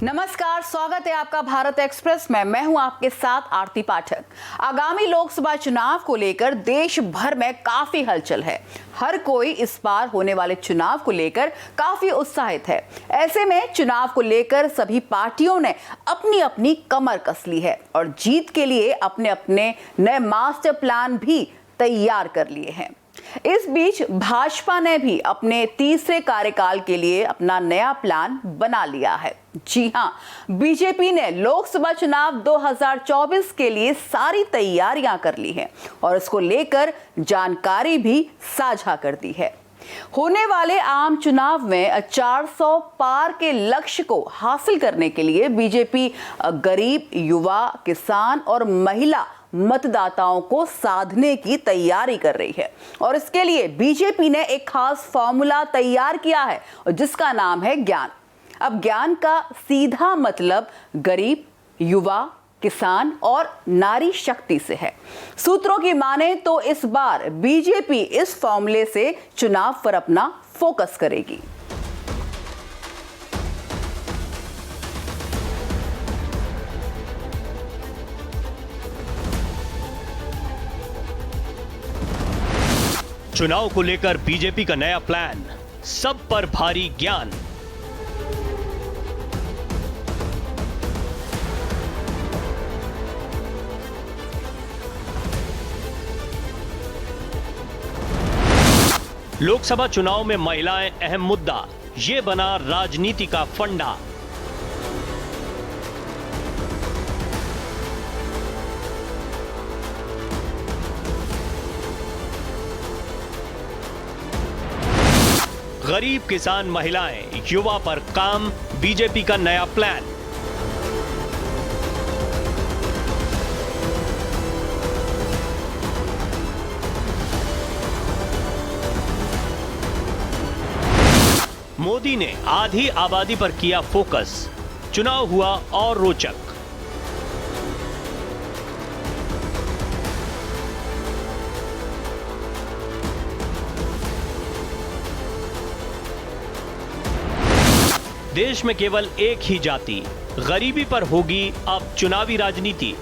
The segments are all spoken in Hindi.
नमस्कार, स्वागत है आपका भारत एक्सप्रेस में। मैं हूं आपके साथ आरती पाठक। आगामी लोकसभा चुनाव को लेकर देश भर में काफी हलचल है। हर कोई इस बार होने वाले चुनाव को लेकर काफी उत्साहित है। ऐसे में चुनाव को लेकर सभी पार्टियों ने अपनी अपनी कमर कस ली है और जीत के लिए अपने अपने नए मास्टर प्लान भी तैयार कर लिए हैं। इस बीच भाजपा ने भी अपने तीसरे कार्यकाल के लिए अपना नया प्लान बना लिया है। जी हां, बीजेपी ने लोकसभा चुनाव 2024 के लिए सारी तैयारियां कर ली हैं और इसको लेकर जानकारी भी साझा कर दी है। होने वाले आम चुनाव में 400 पार के लक्ष्य को हासिल करने के लिए बीजेपी गरीब, युवा, किसान और महिला मतदाताओं को साधने की तैयारी कर रही है और इसके लिए बीजेपी ने एक खास फॉर्मूला तैयार किया है जिसका नाम है ज्ञान। अब ज्ञान का सीधा मतलब गरीब, युवा, किसान और नारी शक्ति से है। सूत्रों की माने तो इस बार बीजेपी इस फॉर्मूले से चुनाव पर अपना फोकस करेगी। चुनाव को लेकर बीजेपी का नया प्लान, सब पर भारी ज्ञान। लोकसभा चुनाव में महिलाएं अहम मुद्दा, ये बना राजनीति का फंडा। गरीब, किसान, महिलाएं, युवा पर काम, बीजेपी का नया प्लान। मोदी ने आधी आबादी पर किया फोकस, चुनाव हुआ और रोचक। देश में केवल एक ही जाति, गरीबी पर होगी अब चुनावी राजनीति।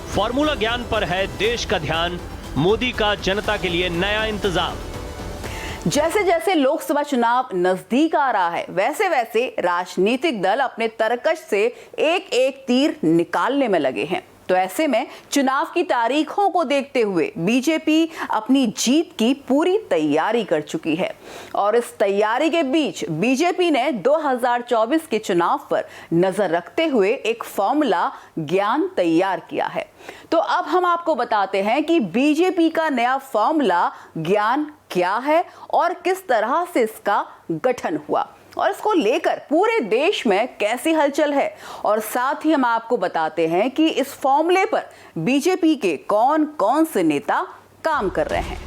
फॉर्मूला ज्ञान पर है देश का ध्यान, मोदी का जनता के लिए नया इंतजाम। जैसे जैसे लोकसभा चुनाव नजदीक आ रहा है, वैसे वैसे राजनीतिक दल अपने तरकश से एक एक तीर निकालने में लगे हैं। तो ऐसे में चुनाव की तारीखों को देखते हुए बीजेपी अपनी जीत की पूरी तैयारी कर चुकी है और इस तैयारी के बीच बीजेपी ने 2024 के चुनाव पर नजर रखते हुए एक फॉर्मूला ज्ञान तैयार किया है। तो अब हम आपको बताते हैं कि बीजेपी का नया फॉर्मूला ज्ञान क्या है और किस तरह से इसका गठन हुआ और इसको लेकर पूरे देश में कैसी हलचल है। और साथ ही हम आपको बताते हैं कि इस फॉर्मूले पर बीजेपी के कौन कौन से नेता काम कर रहे हैं।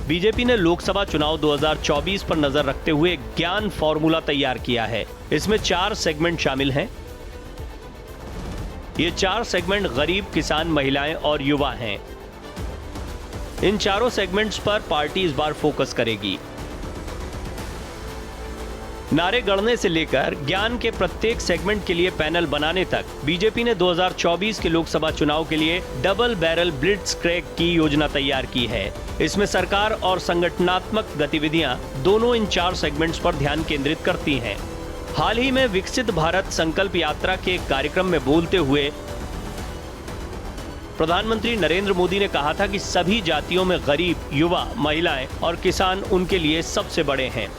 बीजेपी ने लोकसभा चुनाव 2024 पर नजर रखते हुए ज्ञान फॉर्मूला तैयार किया है। इसमें 4 सेगमेंट शामिल हैं। ये 4 सेगमेंट गरीब, किसान, महिलाएं और युवा हैं। इन चारों सेगमेंट्स पर पार्टी इस बार फोकस करेगी। नारे गढ़ने से लेकर ज्ञान के प्रत्येक सेगमेंट के लिए पैनल बनाने तक बीजेपी ने 2024 के लोकसभा चुनाव के लिए डबल बैरल ब्लिट्जक्रेग की योजना तैयार की है। इसमें सरकार और संगठनात्मक गतिविधियां दोनों इन 4 सेगमेंट्स पर ध्यान केंद्रित करती हैं। हाल ही में विकसित भारत संकल्प यात्रा के कार्यक्रम में बोलते हुए प्रधानमंत्री नरेंद्र मोदी ने कहा था कि सभी जातियों में गरीब, युवा, महिलाएं और किसान उनके लिए सबसे बड़े हैं।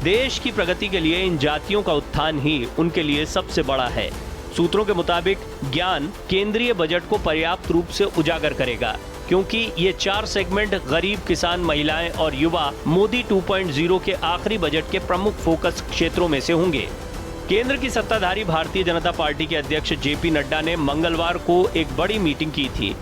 देश की प्रगति के लिए इन जातियों का उत्थान ही उनके लिए सबसे बड़ा है। सूत्रों के मुताबिक ज्ञान केंद्रीय बजट को पर्याप्त रूप से उजागर करेगा, क्योंकि ये 4 सेगमेंट गरीब, किसान, महिलाएं और युवा मोदी 2.0 के आखिरी बजट के प्रमुख फोकस क्षेत्रों में से होंगे। केंद्र की सत्ताधारी भारतीय जनता पार्टी के अध्यक्ष जेपी नड्डा ने मंगलवार को एक बड़ी मीटिंग की थी।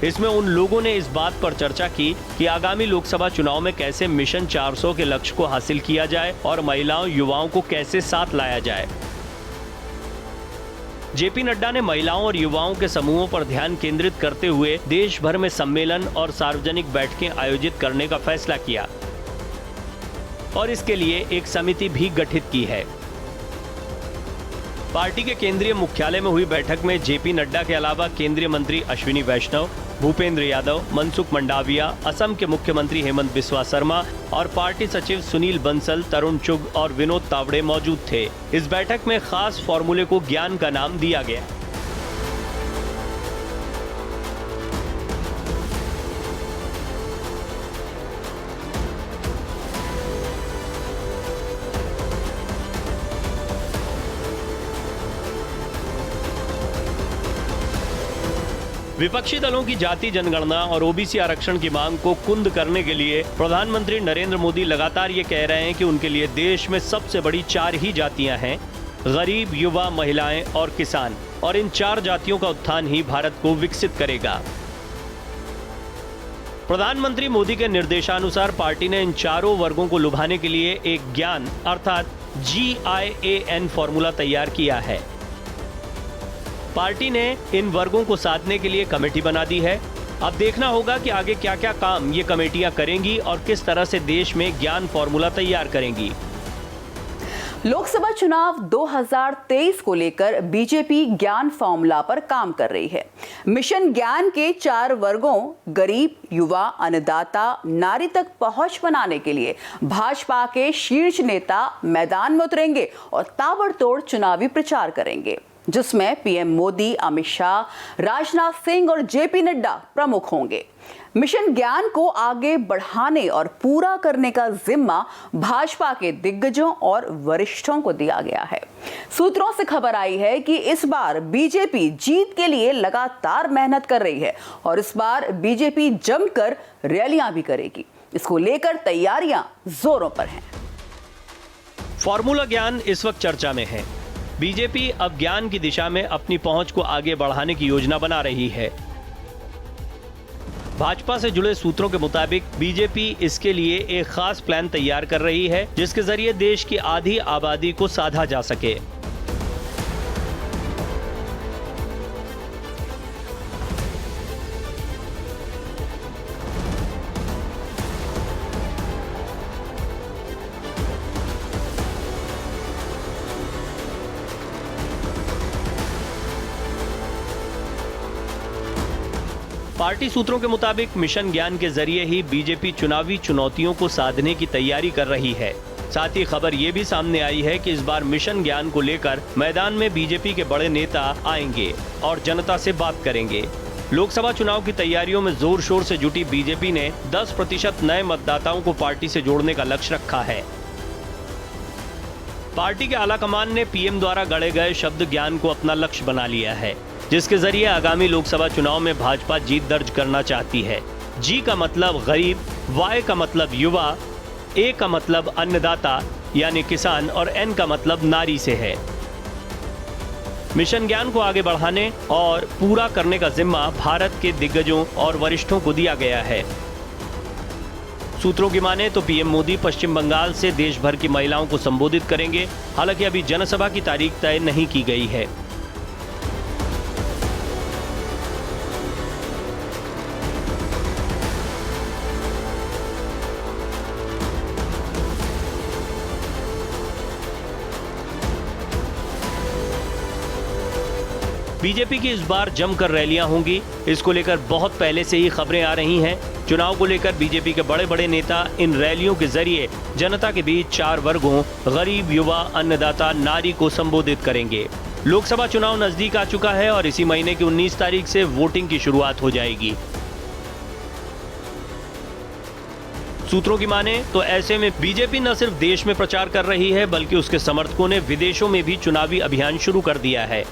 इसमें उन लोगों ने इस बात पर चर्चा की कि आगामी लोकसभा चुनाव में कैसे मिशन 400 के लक्ष्य को हासिल किया जाए और महिलाओं युवाओं को कैसे साथ लाया जाए। जेपी नड्डा ने महिलाओं और युवाओं के समूहों पर ध्यान केंद्रित करते हुए देश भर में सम्मेलन और सार्वजनिक बैठकें आयोजित करने का फैसला किया और इसके लिए एक समिति भी गठित की है। पार्टी के केंद्रीय मुख्यालय में हुई बैठक में जेपी नड्डा के अलावा केंद्रीय मंत्री अश्विनी वैष्णव, भूपेंद्र यादव, मनसुख मंडाविया, असम के मुख्यमंत्री हेमंत बिस्वा शर्मा और पार्टी सचिव सुनील बंसल, तरुण चुग और विनोद तावड़े मौजूद थे। इस बैठक में खास फॉर्मूले को ज्ञान का नाम दिया गया। विपक्षी दलों की जाति जनगणना और ओबीसी आरक्षण की मांग को कुंद करने के लिए प्रधानमंत्री नरेंद्र मोदी लगातार ये कह रहे हैं कि उनके लिए देश में सबसे बड़ी 4 ही जातियां हैं: गरीब, युवा, महिलाएं और किसान, और इन 4 जातियों का उत्थान ही भारत को विकसित करेगा। प्रधानमंत्री मोदी के निर्देशानुसार पार्टी ने इन चारों वर्गों को लुभाने के लिए एक ज्ञान अर्थात GIAN फॉर्मूला तैयार किया है। पार्टी ने इन वर्गों को साधने के लिए कमेटी बना दी है। अब देखना होगा कि आगे क्या क्या काम ये कमेटियां करेंगी और किस तरह से देश में ज्ञान फॉर्मूला तैयार करेंगी। लोकसभा चुनाव 2023 को लेकर बीजेपी ज्ञान फॉर्मूला पर काम कर रही है। मिशन ज्ञान के 4 वर्गों गरीब, युवा, अन्नदाता, नारी तक पहुंच बनाने के लिए भाजपा के शीर्ष नेता मैदान में उतरेंगे और ताबड़तोड़ चुनावी प्रचार करेंगे, जिसमें पीएम मोदी, अमित शाह, राजनाथ सिंह और जेपी नड्डा प्रमुख होंगे। मिशन ज्ञान को आगे बढ़ाने और पूरा करने का जिम्मा भाजपा के दिग्गजों और वरिष्ठों को दिया गया है। सूत्रों से खबर आई है कि इस बार बीजेपी जीत के लिए लगातार मेहनत कर रही है और इस बार बीजेपी जमकर रैलियां भी करेगी। इसको लेकर तैयारियां जोरों पर हैं। फॉर्मूला ज्ञान इस वक्त चर्चा में है। बीजेपी अब ज्ञान की दिशा में अपनी पहुंच को आगे बढ़ाने की योजना बना रही है। भाजपा से जुड़े सूत्रों के मुताबिक बीजेपी इसके लिए एक खास प्लान तैयार कर रही है, जिसके जरिए देश की आधी आबादी को साधा जा सके। पार्टी सूत्रों के मुताबिक मिशन ज्ञान के जरिए ही बीजेपी चुनावी चुनौतियों को साधने की तैयारी कर रही है। साथ ही खबर ये भी सामने आई है कि इस बार मिशन ज्ञान को लेकर मैदान में बीजेपी के बड़े नेता आएंगे और जनता से बात करेंगे। लोकसभा चुनाव की तैयारियों में जोर शोर से जुटी बीजेपी ने 10% नए मतदाताओं को पार्टी से जोड़ने का लक्ष्य रखा है। पार्टी के आलाकमान ने पीएम द्वारा गढ़े गए शब्द ज्ञान को अपना लक्ष्य बना लिया है, जिसके जरिए आगामी लोकसभा चुनाव में भाजपा जीत दर्ज करना चाहती है। जी का मतलब गरीब, वाई का मतलब युवा, ए का मतलब अन्नदाता यानी किसान और एन का मतलब नारी से है। मिशन ज्ञान को आगे बढ़ाने और पूरा करने का जिम्मा भारत के दिग्गजों और वरिष्ठों को दिया गया है। सूत्रों की माने तो पीएम मोदी पश्चिम बंगाल से देश भर की महिलाओं को संबोधित करेंगे। हालांकि अभी जनसभा की तारीख तय नहीं की गई है। बीजेपी की इस बार जमकर रैलियां होंगी। इसको लेकर बहुत पहले से ही खबरें आ रही हैं। चुनाव को लेकर बीजेपी के बड़े बड़े नेता इन रैलियों के जरिए जनता के बीच 4 वर्गों गरीब, युवा, अन्नदाता, नारी को संबोधित करेंगे। लोकसभा चुनाव नजदीक आ चुका है और इसी महीने की 19 तारीख से वोटिंग की शुरुआत हो जाएगी। सूत्रों की माने तो ऐसे में बीजेपी न सिर्फ देश में प्रचार कर रही है, बल्कि उसके समर्थकों ने विदेशों में भी चुनावी अभियान शुरू कर दिया है।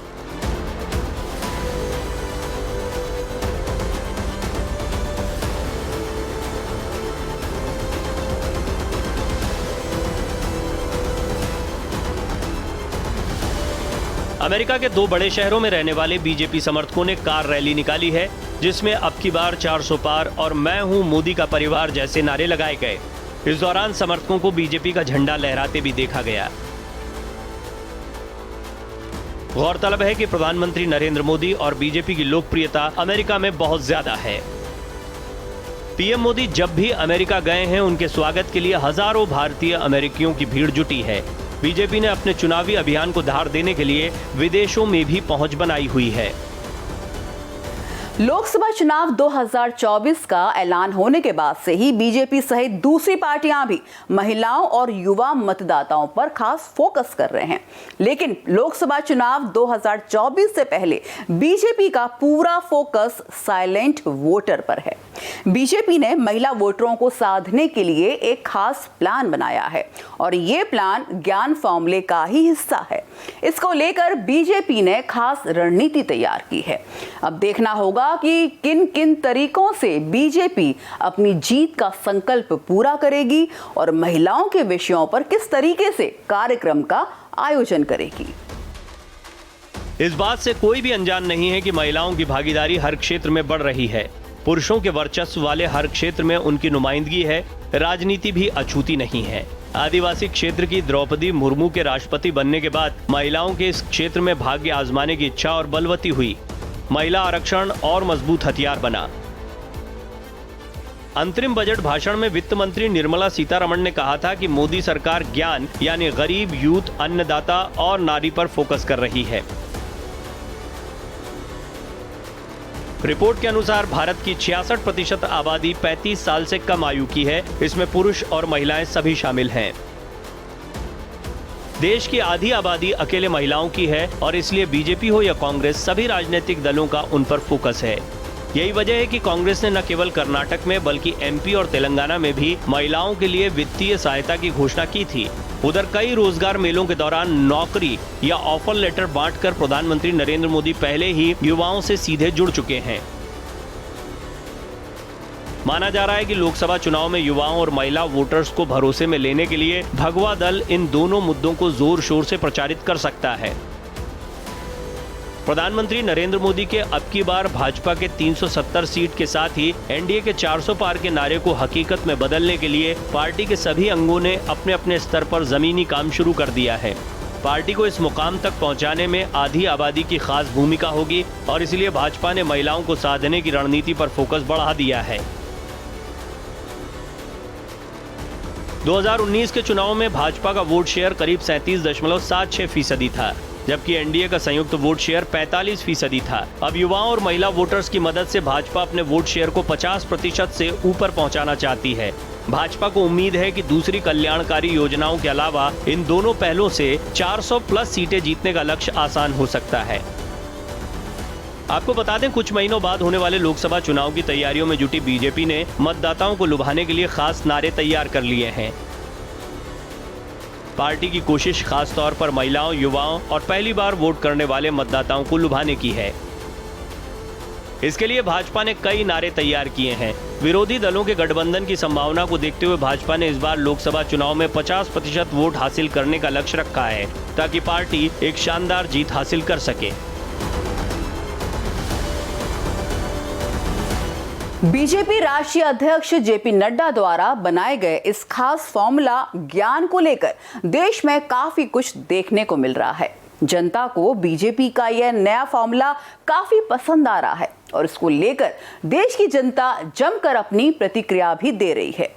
अमेरिका के 2 बड़े शहरों में रहने वाले बीजेपी समर्थकों ने कार रैली निकाली है, जिसमें अब की बार 400 पार और मैं हूं मोदी का परिवार जैसे नारे लगाए गए। इस दौरान समर्थकों को बीजेपी का झंडा लहराते भी देखा गया। गौरतलब है कि प्रधानमंत्री नरेंद्र मोदी और बीजेपी की लोकप्रियता अमेरिका में बहुत ज्यादा है। पीएम मोदी जब भी अमेरिका गए हैं, उनके स्वागत के लिए हजारों भारतीय अमेरिकियों की भीड़ जुटी है। बीजेपी ने अपने चुनावी अभियान को धार देने के लिए विदेशों में भी पहुंच बनाई हुई है। लोकसभा चुनाव 2024 का ऐलान होने के बाद से ही बीजेपी सहित दूसरी पार्टियां भी महिलाओं और युवा मतदाताओं पर खास फोकस कर रहे हैं। लेकिन लोकसभा चुनाव 2024 से पहले बीजेपी का पूरा फोकस साइलेंट वोटर पर है। बीजेपी ने महिला वोटरों को साधने के लिए एक खास प्लान बनाया है और ये प्लान ज्ञान फॉर्मूले का ही हिस्सा है। इसको लेकर बीजेपी ने खास रणनीति तैयार की है। अब देखना होगा कि किन किन तरीकों से बीजेपी अपनी जीत का संकल्प पूरा करेगी और महिलाओं के विषयों पर किस तरीके से कार्यक्रम का आयोजन करेगी। इस बात से कोई भी अनजान नहीं है कि महिलाओं की भागीदारी हर क्षेत्र में बढ़ रही है। पुरुषों के वर्चस्व वाले हर क्षेत्र में उनकी नुमाइंदगी है। राजनीति भी अछूती नहीं है। आदिवासी क्षेत्र की द्रौपदी मुर्मू के राष्ट्रपति बनने के बाद महिलाओं के इस क्षेत्र में भाग्य आजमाने की इच्छा और बलवती हुई। महिला आरक्षण और मजबूत हथियार बना। अंतरिम बजट भाषण में वित्त मंत्री निर्मला सीतारमण ने कहा था कि मोदी सरकार ज्ञान यानी गरीब, यूथ, अन्नदाता और नारी पर फोकस कर रही है। रिपोर्ट के अनुसार भारत की 66% आबादी 35 साल से कम आयु की है। इसमें पुरुष और महिलाएं सभी शामिल हैं। देश की आधी आबादी अकेले महिलाओं की है और इसलिए बीजेपी हो या कांग्रेस, सभी राजनीतिक दलों का उन पर फोकस है। यही वजह है कि कांग्रेस ने न केवल कर्नाटक में बल्कि एमपी और तेलंगाना में भी महिलाओं के लिए वित्तीय सहायता की घोषणा की थी। उधर कई रोजगार मेलों के दौरान नौकरी या ऑफर लेटर बांटकर प्रधानमंत्री नरेंद्र मोदी पहले ही युवाओं से सीधे जुड़ चुके हैं। माना जा रहा है कि लोकसभा चुनाव में युवाओं और महिला वोटर्स को भरोसे में लेने के लिए भगवा दल इन दोनों मुद्दों को जोर शोर से प्रचारित कर सकता है। प्रधानमंत्री नरेंद्र मोदी के अब की बार भाजपा के 370 सीट के साथ ही एनडीए के 400 पार के नारे को हकीकत में बदलने के लिए पार्टी के सभी अंगों ने अपने अपने स्तर पर जमीनी काम शुरू कर दिया है। पार्टी को इस मुकाम तक पहुंचाने में आधी आबादी की खास भूमिका होगी और इसलिए भाजपा ने महिलाओं को साधने की रणनीति पर फोकस बढ़ा दिया है। 2019 के चुनाव में भाजपा का वोट शेयर करीब 37.76% था, जबकि एनडीए का संयुक्त वोट शेयर 45% था। अब युवाओं और महिला वोटर्स की मदद से भाजपा अपने वोट शेयर को 50% से ऊपर पहुंचाना चाहती है। भाजपा को उम्मीद है कि दूसरी कल्याणकारी योजनाओं के अलावा इन दोनों पहलों से 400 प्लस सीटें जीतने का लक्ष्य आसान हो सकता है। आपको बता दें, कुछ महीनों बाद होने वाले लोकसभा चुनाव की तैयारियों में जुटी बीजेपी ने मतदाताओं को लुभाने के लिए खास नारे तैयार कर लिए हैं। पार्टी की कोशिश खास तौर पर महिलाओं, युवाओं और पहली बार वोट करने वाले मतदाताओं को लुभाने की है। इसके लिए भाजपा ने कई नारे तैयार किए हैं। विरोधी दलों के गठबंधन की संभावना को देखते हुए भाजपा ने इस बार लोकसभा चुनाव में 50% वोट हासिल करने का लक्ष्य रखा है, ताकि पार्टी एक शानदार जीत हासिल कर सके। बीजेपी राष्ट्रीय अध्यक्ष जेपी नड्डा द्वारा बनाए गए इस खास फॉर्मूला ज्ञान को लेकर देश में काफी कुछ देखने को मिल रहा है। जनता को बीजेपी का यह नया फॉर्मूला काफी पसंद आ रहा है और इसको लेकर देश की जनता जमकर अपनी प्रतिक्रिया भी दे रही है।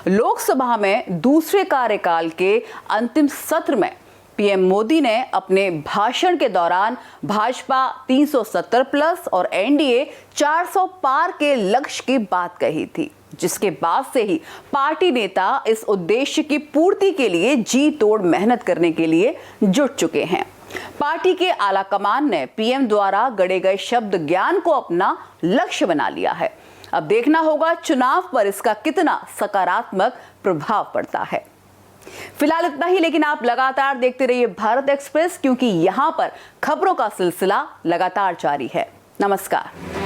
लोकसभा में दूसरे कार्यकाल के अंतिम सत्र में पीएम मोदी ने अपने भाषण के दौरान भाजपा 370 प्लस और एनडीए 400 पार के लक्ष्य की बात कही थी, जिसके बाद से ही पार्टी नेता इस उद्देश्य की पूर्ति के लिए जी तोड़ मेहनत करने के लिए जुट चुके हैं। पार्टी के आला कमान ने पीएम द्वारा गढ़े गए शब्द ज्ञान को अपना लक्ष्य बना लिया है। अब देखना होगा चुनाव पर इसका कितना सकारात्मक प्रभाव पड़ता है। फिलहाल इतना ही, लेकिन आप लगातार देखते रहिए भारत एक्सप्रेस, क्योंकि यहां पर खबरों का सिलसिला लगातार जारी है। नमस्कार।